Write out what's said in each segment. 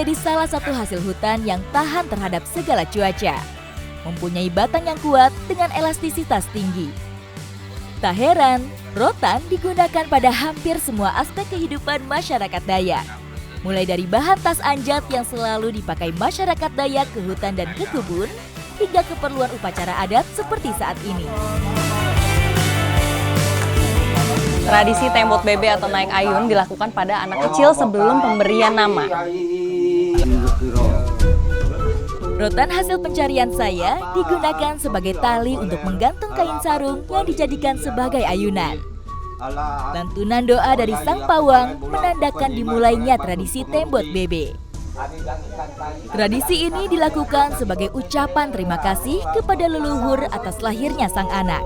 menjadi salah satu hasil hutan yang tahan terhadap segala cuaca. Mempunyai batang yang kuat dengan elastisitas tinggi. Tak heran, rotan digunakan pada hampir semua aspek kehidupan masyarakat Dayak. Mulai dari bahan tas anjat yang selalu dipakai masyarakat Dayak ke hutan dan ke kebun, hingga keperluan upacara adat seperti saat ini. Tradisi tembot bebe atau naik ayun dilakukan pada anak kecil sebelum pemberian nama. Rotan hasil pencarian saya digunakan sebagai tali untuk menggantung kain sarung yang dijadikan sebagai ayunan. Lantunan doa dari sang pawang menandakan dimulainya tradisi tembot bebe. Tradisi ini dilakukan sebagai ucapan terima kasih kepada leluhur atas lahirnya sang anak.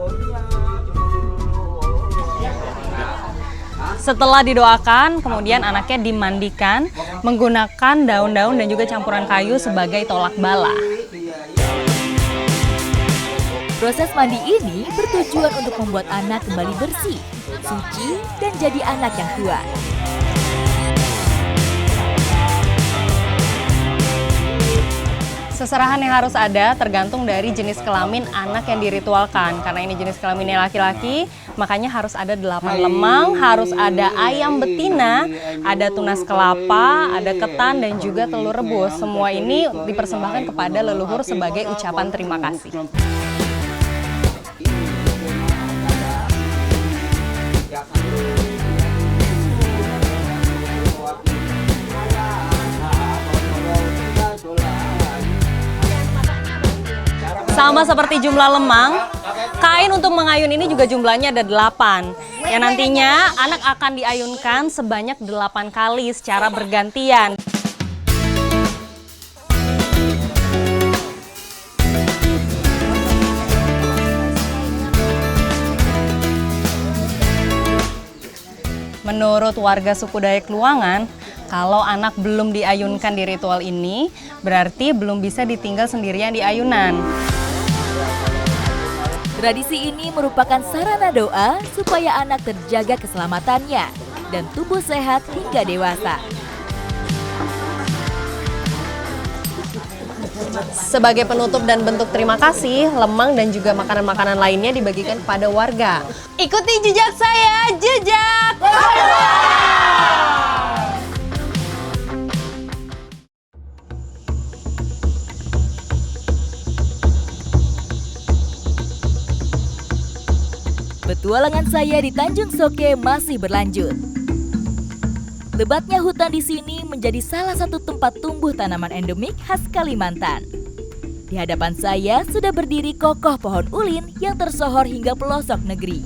Setelah didoakan, kemudian anaknya dimandikan menggunakan daun-daun dan juga campuran kayu sebagai tolak bala. Proses mandi ini bertujuan untuk membuat anak kembali bersih, suci, dan jadi anak yang kuat. Seserahan yang harus ada tergantung dari jenis kelamin anak yang diritualkan. Karena ini jenis kelaminnya laki-laki, makanya harus ada 8 lemang, harus ada ayam betina, ada tunas kelapa, ada ketan, dan juga telur rebus. Semua ini dipersembahkan kepada leluhur sebagai ucapan terima kasih. Sama seperti jumlah lemang, kain untuk mengayun ini juga jumlahnya ada 8. Yang nantinya anak akan diayunkan sebanyak 8 kali secara bergantian. Menurut warga suku Dayak Luangan, kalau anak belum diayunkan di ritual ini, berarti belum bisa ditinggal sendirian di ayunan. Tradisi ini merupakan sarana doa supaya anak terjaga keselamatannya dan tubuh sehat hingga dewasa. Sebagai penutup dan bentuk terima kasih, lemang dan juga makanan-makanan lainnya dibagikan kepada warga. Ikuti jejak saya, jejak! Petualangan saya di Tanjung Soke masih berlanjut. Lebatnya hutan di sini menjadi salah satu tempat tumbuh tanaman endemik khas Kalimantan. Di hadapan saya sudah berdiri kokoh pohon ulin yang tersohor hingga pelosok negeri.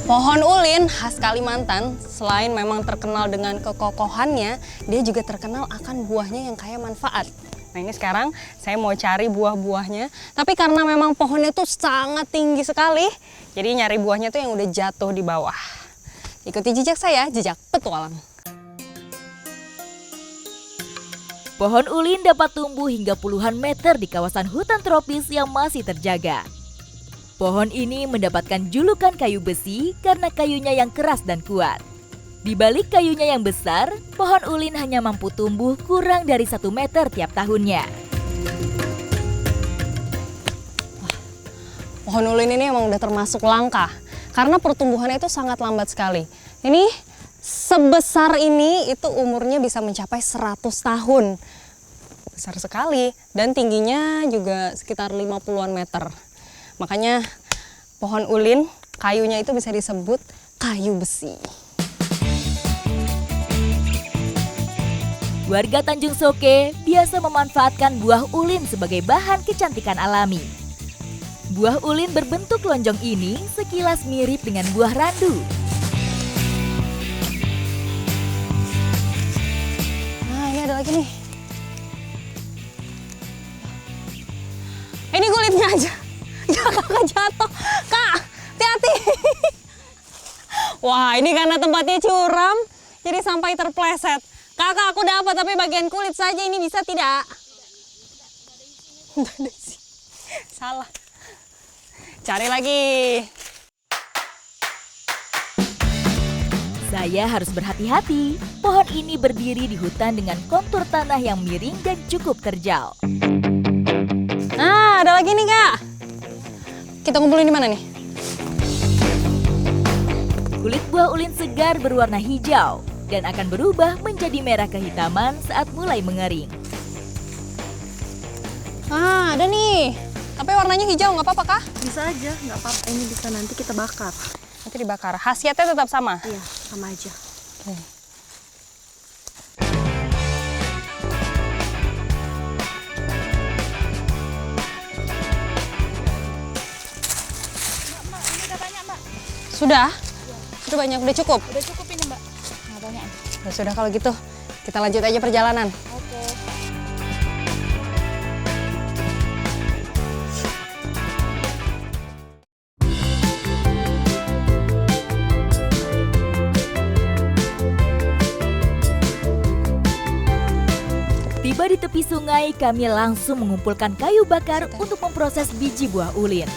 Pohon ulin khas Kalimantan, selain memang terkenal dengan kekokohannya, dia juga terkenal akan buahnya yang kaya manfaat. Nah ini sekarang saya mau cari buah-buahnya, tapi karena memang pohonnya tuh sangat tinggi sekali, jadi nyari buahnya tuh yang udah jatuh di bawah. Ikuti jejak saya, jejak petualang. Pohon ulin dapat tumbuh hingga puluhan meter di kawasan hutan tropis yang masih terjaga. Pohon ini mendapatkan julukan kayu besi karena kayunya yang keras dan kuat. Di balik kayunya yang besar, pohon ulin hanya mampu tumbuh kurang dari 1 meter tiap tahunnya. Pohon ulin ini emang udah termasuk langka, karena pertumbuhannya itu sangat lambat sekali. Ini sebesar ini itu umurnya bisa mencapai 100 tahun. Besar sekali, dan tingginya juga sekitar 50-an meter. Makanya pohon ulin, kayunya itu bisa disebut kayu besi. Warga Tanjung Soke biasa memanfaatkan buah ulin sebagai bahan kecantikan alami. Buah ulin berbentuk lonjong ini sekilas mirip dengan buah randu. Nah, ini ada lagi nih. Ini kulitnya aja. Ya, kakak jatuh. Kak, hati-hati. Wah, ini karena tempatnya curam, jadi sampai terpleset. Kakak, aku dapat, tapi bagian kulit saja, ini bisa tidak? Salah. Cari lagi. Saya harus berhati-hati. Pohon ini berdiri di hutan dengan kontur tanah yang miring dan cukup terjal. Nah, ada lagi nih, Kak. Kita ngumpulin di mana nih? Kulit buah ulin segar berwarna hijau dan akan berubah menjadi merah kehitaman saat mulai mengering. Ah, ada nih. Tapi warnanya hijau, nggak apa-apa, Kak? Bisa aja, nggak apa-apa. Ini bisa nanti kita bakar. Nanti dibakar. Khasiatnya tetap sama? Iya, sama aja. Oke. Sudah? Sudah banyak, udah cukup? Udah cukup ini, Mbak. Nggak banyak. Ya sudah kalau gitu, kita lanjut aja perjalanan. Oke. Tiba di tepi sungai, kami langsung mengumpulkan kayu bakar untuk memproses biji buah ulin.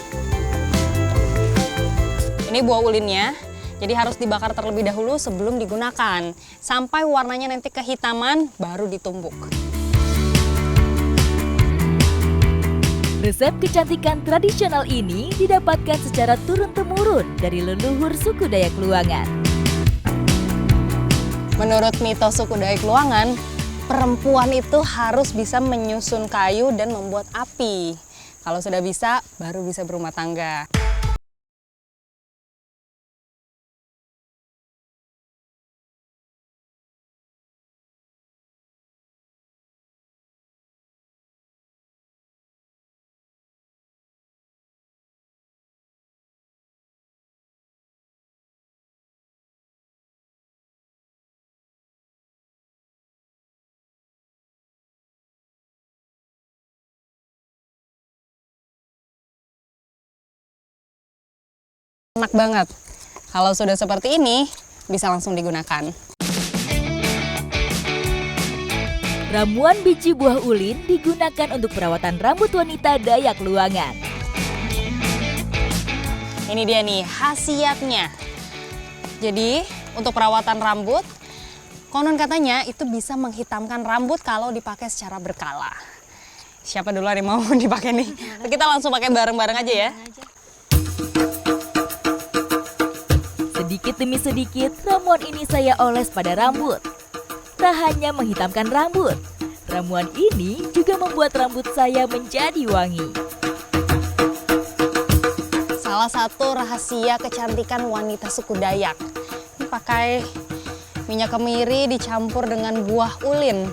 Ini buah ulinnya, jadi harus dibakar terlebih dahulu sebelum digunakan. Sampai warnanya nanti kehitaman, baru ditumbuk. Resep kecantikan tradisional ini didapatkan secara turun-temurun dari leluhur suku Dayak Luangan. Menurut mitos suku Dayak Luangan, perempuan itu harus bisa menyusun kayu dan membuat api. Kalau sudah bisa, baru bisa berumah tangga. Enak banget. Kalau sudah seperti ini, bisa langsung digunakan. Ramuan biji buah ulin digunakan untuk perawatan rambut wanita Dayak Luangan. Ini dia nih khasiatnya. Jadi untuk perawatan rambut, konon katanya itu bisa menghitamkan rambut kalau dipakai secara berkala. Siapa duluan yang mau dipakai nih? Kita langsung pakai bareng-bareng aja ya. Sedikit demi sedikit, ramuan ini saya oles pada rambut. Tak hanya menghitamkan rambut, ramuan ini juga membuat rambut saya menjadi wangi. Salah satu rahasia kecantikan wanita suku Dayak. Ini pakai minyak kemiri dicampur dengan buah ulin.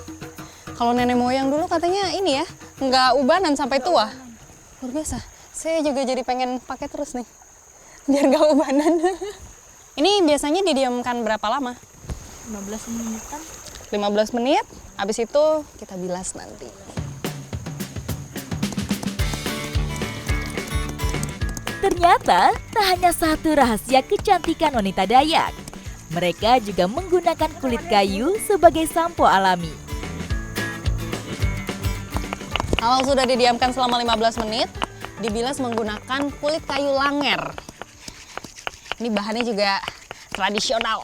Kalau nenek moyang dulu katanya ini ya, nggak ubanan sampai tua. Luar biasa. Saya juga jadi pengen pakai terus nih, biar nggak ubanan. Ini biasanya didiamkan berapa lama? 15 menitan. 15 menit, habis itu kita bilas nanti. Ternyata tak hanya satu rahasia kecantikan wanita Dayak. Mereka juga menggunakan kulit kayu sebagai sampo alami. Kalau sudah didiamkan selama 15 menit, dibilas menggunakan kulit kayu langer. Ini bahannya juga tradisional.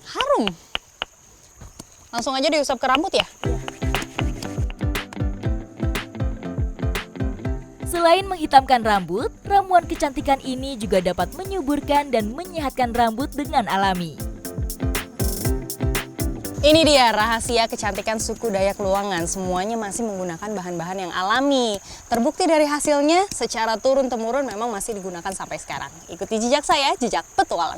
Harum. Langsung aja diusap ke rambut ya? Selain menghitamkan rambut, ramuan kecantikan ini juga dapat menyuburkan dan menyehatkan rambut dengan alami. Ini dia rahasia kecantikan suku Dayak Luangan. Semuanya masih menggunakan bahan-bahan yang alami. Terbukti dari hasilnya, secara turun-temurun memang masih digunakan sampai sekarang. Ikuti jejak saya, jejak petualang.